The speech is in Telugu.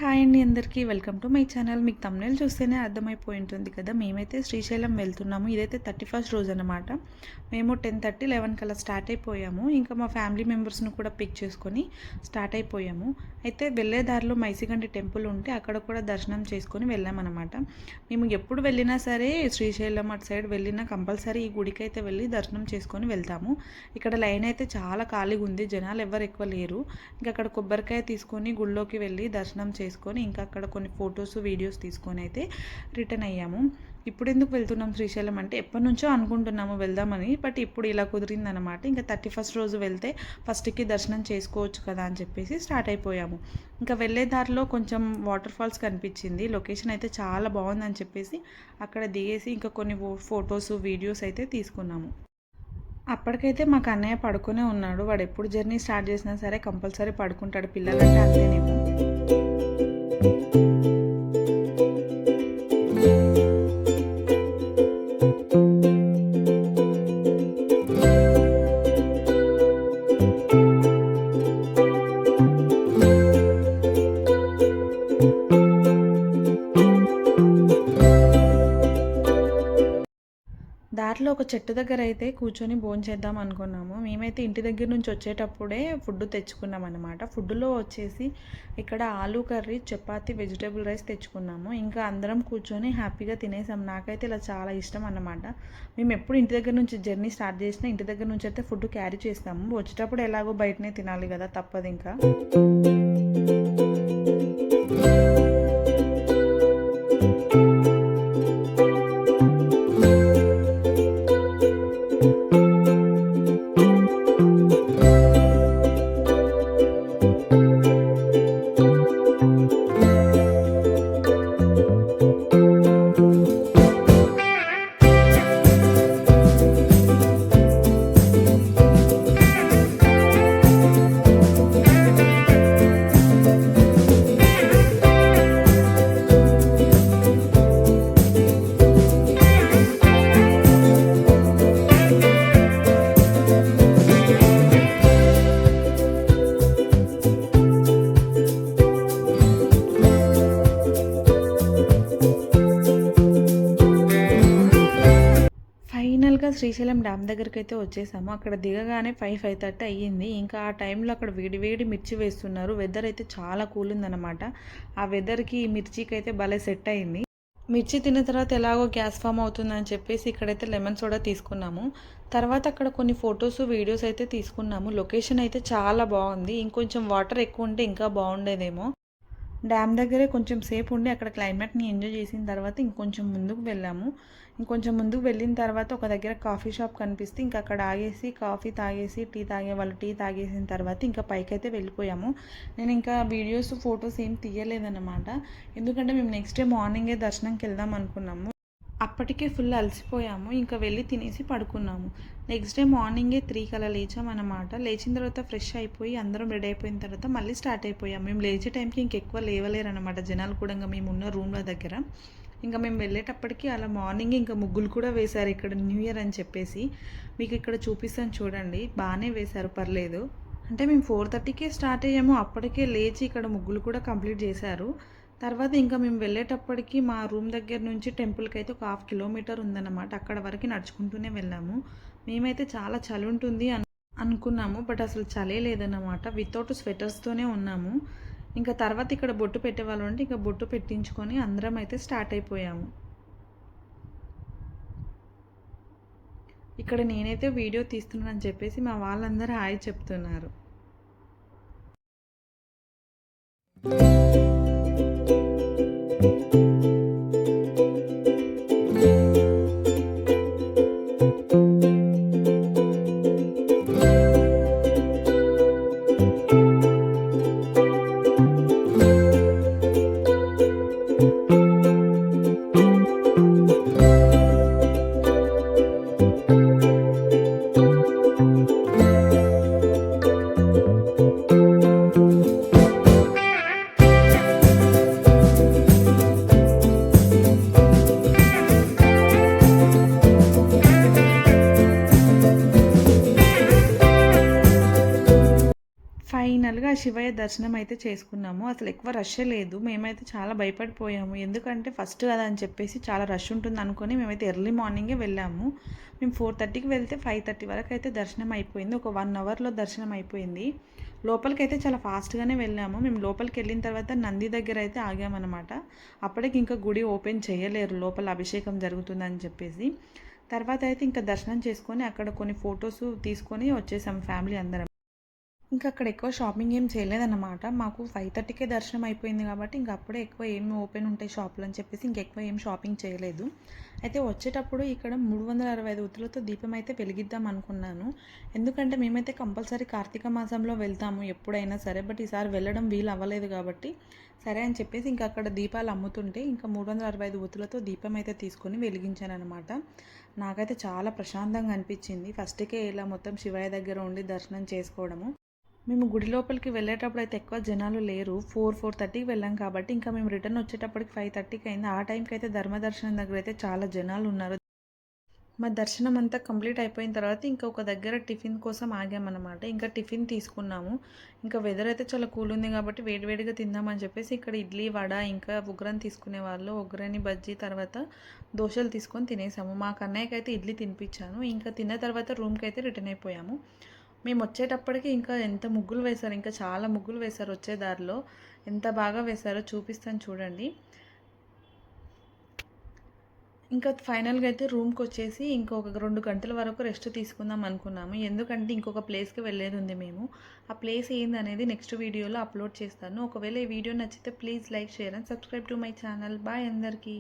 హాయ్ అండి అందరికీ వెల్కమ్ టు మై ఛానల్. మీకు థంబ్‌నెయిల్ చూస్తేనే అర్థమైపోయి ఉంటుంది కదా, మేమైతే శ్రీశైలం వెళ్తున్నాము. ఇదైతే 31st రోజు అనమాట. మేము 10:30, 11 కల్లా స్టార్ట్ అయిపోయాము. ఇంకా మా ఫ్యామిలీ మెంబర్స్ని కూడా పిక్ చేసుకొని స్టార్ట్ అయిపోయాము. అయితే వెళ్ళే దారిలో మైసిగండి టెంపుల్ ఉంటే అక్కడ కూడా దర్శనం చేసుకొని వెళ్ళామన్నమాట. మేము ఎప్పుడు వెళ్ళినా సరే శ్రీశైలం అటు సైడ్ వెళ్ళినా కంపల్సరీ ఈ గుడికి అయితే వెళ్ళి దర్శనం చేసుకొని వెళ్తాము. ఇక్కడ లైన్ అయితే చాలా ఖాళీగా ఉంది, జనాలు ఎవరు ఎక్కువ లేరు. ఇంకా అక్కడ కొబ్బరికాయ తీసుకొని గుడిలోకి వెళ్ళి దర్శనం చేసుకొని ఇంకా అక్కడ కొన్ని ఫొటోస్ వీడియోస్ తీసుకొని అయితే రిటర్న్ అయ్యాము. ఇప్పుడు ఎందుకు వెళ్తున్నాం శ్రీశైలం అంటే ఎప్పటి నుంచో అనుకుంటున్నాము వెళ్దామని, బట్ ఇప్పుడు ఇలా కుదిరిందనమాట. ఇంకా 31st రోజు వెళ్తే ఫస్ట్కి దర్శనం చేసుకోవచ్చు కదా అని చెప్పేసి స్టార్ట్ అయిపోయాము. ఇంకా వెళ్ళే దారిలో కొంచెం వాటర్ ఫాల్స్ కనిపించింది, లొకేషన్ అయితే చాలా బాగుందని చెప్పేసి అక్కడ దిగేసి ఇంకా కొన్ని ఫొటోస్ వీడియోస్ అయితే తీసుకున్నాము. అప్పటికైతే మాకు అన్నయ్య పడుకునే ఉన్నాడు. వాడు ఎప్పుడు జర్నీ స్టార్ట్ చేసినా సరే కంపల్సరీ పడుకుంటాడు, పిల్లలంటే అంతేనేమో. దారిలో ఒక చెట్టు దగ్గర అయితే కూర్చొని భోంచేద్దాం అనుకున్నాము. మేమైతే ఇంటి దగ్గర నుంచి వచ్చేటప్పుడే ఫుడ్ తెచ్చుకున్నాం అనమాట. ఫుడ్లో వచ్చేసి ఇక్కడ ఆలూ కర్రీ, చపాతి, వెజిటేబుల్ రైస్ తెచ్చుకున్నాము. ఇంకా అందరం కూర్చొని హ్యాపీగా తినేసాం. నాకైతే ఇలా చాలా ఇష్టం అన్నమాట. మేము ఎప్పుడు ఇంటి దగ్గర నుంచి జర్నీ స్టార్ట్ చేసినా ఇంటి దగ్గర నుంచి అయితే ఫుడ్ క్యారీ చేస్తాము. వచ్చేటప్పుడు ఎలాగో బయటనే తినాలి కదా, తప్పదు ఇంకా. ఫైనల్గా శ్రీశైలం డ్యామ్ దగ్గరికి అయితే వచ్చేసాము. అక్కడ దిగగానే 5:30 అయ్యింది. ఇంకా ఆ టైంలో అక్కడ వేడి వేడి మిర్చి వేస్తున్నారు. వెదర్ అయితే చాలా కూల్ ఉందన్నమాట. ఆ వెదర్కి ఈ మిర్చికి అయితే భలే సెట్ అయింది. మిర్చి తిన్న తర్వాత ఎలాగో గ్యాస్ ఫామ్ అవుతుందని చెప్పేసి ఇక్కడైతే లెమన్ సోడా తీసుకున్నాము. తర్వాత అక్కడ కొన్ని ఫొటోస్ వీడియోస్ అయితే తీసుకున్నాము. లొకేషన్ అయితే చాలా బాగుంది. ఇంకొంచెం వాటర్ ఎక్కువ ఉంటే ఇంకా బాగుండేదేమో. డ్యామ్ దగ్గరే కొంచెం సేపు ఉండి అక్కడ క్లైమేట్ని ఎంజాయ్ చేసిన తర్వాత ఇంకొంచెం ముందుకు వెళ్ళాము. ఇంకొంచెం ముందుకు వెళ్ళిన తర్వాత ఒక దగ్గర కాఫీ షాప్ కనిపిస్తే ఇంకా అక్కడ ఆగేసి కాఫీ తాగేసి టీ తాగే వాళ్ళు టీ తాగేసిన తర్వాత ఇంకా పైకైతే వెళ్ళిపోయాము. నేను ఇంకా వీడియోస్ ఫొటోస్ ఏం తీయలేదన్నమాట, ఎందుకంటే మేము నెక్స్ట్ డే మార్నింగే దర్శనంకి వెళ్దాం అనుకున్నాము. అప్పటికే ఫుల్ అలసిపోయాము. ఇంకా వెళ్ళి తినేసి పడుకున్నాము. నెక్స్ట్ డే మార్నింగే 3 కల్లా లేచామన్నమాట. లేచిన తర్వాత ఫ్రెష్ అయిపోయి అందరం రెడీ అయిపోయిన తర్వాత మళ్ళీ స్టార్ట్ అయిపోయాము. మేము లేచే టైంకి ఇంకెక్కువ లేవలేరన్నమాట జనాలు కూడా. ఇంకా మేము ఉన్న రూమ్ల దగ్గర ఇంకా మేము వెళ్ళేటప్పటికి అలా మార్నింగ్ ఇంకా ముగ్గులు కూడా వేశారు ఇక్కడ న్యూ ఇయర్ అని చెప్పేసి. మీకు ఇక్కడ చూపిస్తాను చూడండి, బాగానే వేశారు, పర్లేదు. అంటే మేము 4:30కే స్టార్ట్ అయ్యాము, అప్పటికే లేచి ఇక్కడ ముగ్గులు కూడా కంప్లీట్ చేశారు. తర్వాత ఇంకా మేము వెళ్ళేటప్పటికి మా రూమ్ దగ్గర నుంచి టెంపుల్కి అయితే ఒక 1/2 కిలోమీటర్ ఉందన్నమాట. అక్కడ వరకు నడుచుకుంటూనే వెళ్ళాము. మేమైతే చాలా చలి ఉంటుంది అనుకున్నాము, బట్ అసలు చలే లేదన్నమాట. వితౌట్ స్వెటర్స్తోనే ఉన్నాము. ఇంకా తర్వాత ఇక్కడ బొట్టు పెట్టేవాళ్ళు అంటే ఇంకా బొట్టు పెట్టించుకొని అందరం అయితే స్టార్ట్ అయిపోయాము. ఇక్కడ నేనైతే వీడియో తీస్తున్నానని చెప్పేసి మా వాళ్ళందరూ హాయ్ చెప్తున్నారు. శివయ్య దర్శనం అయితే చేసుకున్నాము. అసలు ఎక్కువ రష్ లేదు. మేమైతే చాలా భయపడిపోయాము. ఎందుకంటే ఫస్ట్ కదా అని చెప్పేసి చాలా రష్ ఉంటుంది అనుకొని మేమైతే ఎర్లీ మార్నింగే వెళ్ళాము. మేము 4:30కి వెళ్తే 5:30 వరకు అయితే దర్శనం అయిపోయింది. ఒక 1 అవర్‌లో దర్శనం అయిపోయింది. లోపలికైతే చాలా ఫాస్ట్‌గానే వెళ్ళాము. మేము లోపలికి వెళ్ళిన తర్వాత నంది దగ్గర అయితే ఆగామన్నమాట. అప్పటికి ఇంకా గుడి ఓపెన్ చేయలేరు లోపల అభిషేకం జరుగుతుందని చెప్పేసి. తర్వాత అయితే ఇంకా దర్శనం చేసుకొని అక్కడ కొన్ని ఫొటోస్ తీసుకొని వచ్చేసాం ఫ్యామిలీ అందరం. ఇంకా అక్కడ ఎక్కువ షాపింగ్ ఏం చేయలేదన్నమాట. మాకు 5:30కే దర్శనం అయిపోయింది కాబట్టి ఇంక అప్పుడే ఎక్కువ ఏం ఓపెన్ ఉంటాయి షాపులు అని చెప్పేసి ఇంకెక్కువ ఏం షాపింగ్ చేయలేదు. అయితే వచ్చేటప్పుడు ఇక్కడ 365 ఒత్తులతో దీపం అయితే వెలిగిద్దాం అనుకున్నాను. ఎందుకంటే మేమైతే కంపల్సరీ కార్తీక మాసంలో వెళ్తాము ఎప్పుడైనా సరే. బట్ ఈసారి వెళ్ళడం వీలు అవ్వలేదు కాబట్టి సరే అని చెప్పేసి ఇంకా అక్కడ దీపాలు అమ్ముతుంటే ఇంకా 365 ఒత్తులతో దీపం అయితే తీసుకొని వెలిగించాననమాట. నాకైతే చాలా ప్రశాంతంగా అనిపించింది. ఫస్ట్‌కే ఇలా మొత్తం శివయ్య దగ్గర ఉండి దర్శనం చేసుకోవడము. మేము గుడి లోపలికి వెళ్ళేటప్పుడు అయితే ఎక్కువ జనాలు లేరు. 4:30కి వెళ్ళాం కాబట్టి ఇంకా మేము రిటర్న్ వచ్చేటప్పటికి 5:30కి అయింది. ఆ టైంకి అయితే ధర్మదర్శనం దగ్గర అయితే చాలా జనాలు ఉన్నారు. మా దర్శనం అంతా కంప్లీట్ అయిపోయిన తర్వాత ఇంకా ఒక దగ్గర టిఫిన్ కోసం ఆగామన్నమాట. ఇంకా టిఫిన్ తీసుకున్నాము. ఇంకా వెదర్ అయితే చాలా కూల్ ఉంది కాబట్టి వేడివేడిగా తిందామని చెప్పేసి ఇక్కడ ఇడ్లీ, వడ ఇంకా ఉగ్రని తీసుకునే వాళ్ళు ఉగ్రని, బజ్జీ తర్వాత దోశలు తీసుకొని తినేసాము. మా కన్నయ్యకి అయితే ఇడ్లీ తినిపించాను. ఇంకా తిన్న తర్వాత రూమ్కి అయితే రిటర్న్ అయిపోయాము. మేము వచ్చేటప్పటికి ఇంకా ఎంత ముగ్గులు వేశారు, ఇంకా చాలా ముగ్గులు వేశారు. వచ్చే దారిలో ఎంత బాగా వేశారో చూపిస్తాను చూడండి. ఇంకా ఫైనల్గా అయితే రూమ్కి వచ్చేసి ఇంకొక 2 గంటల వరకు రెస్ట్ తీసుకుందాం అనుకున్నాము. ఎందుకంటే ఇంకొక ప్లేస్కి వెళ్ళేది ఉంది మేము. ఆ ప్లేస్ ఏందనేది నెక్స్ట్ వీడియోలో అప్లోడ్ చేస్తాను. ఒకవేళ ఈ వీడియో నచ్చితే please like, share and subscribe to my channel. Bye అందరికీ.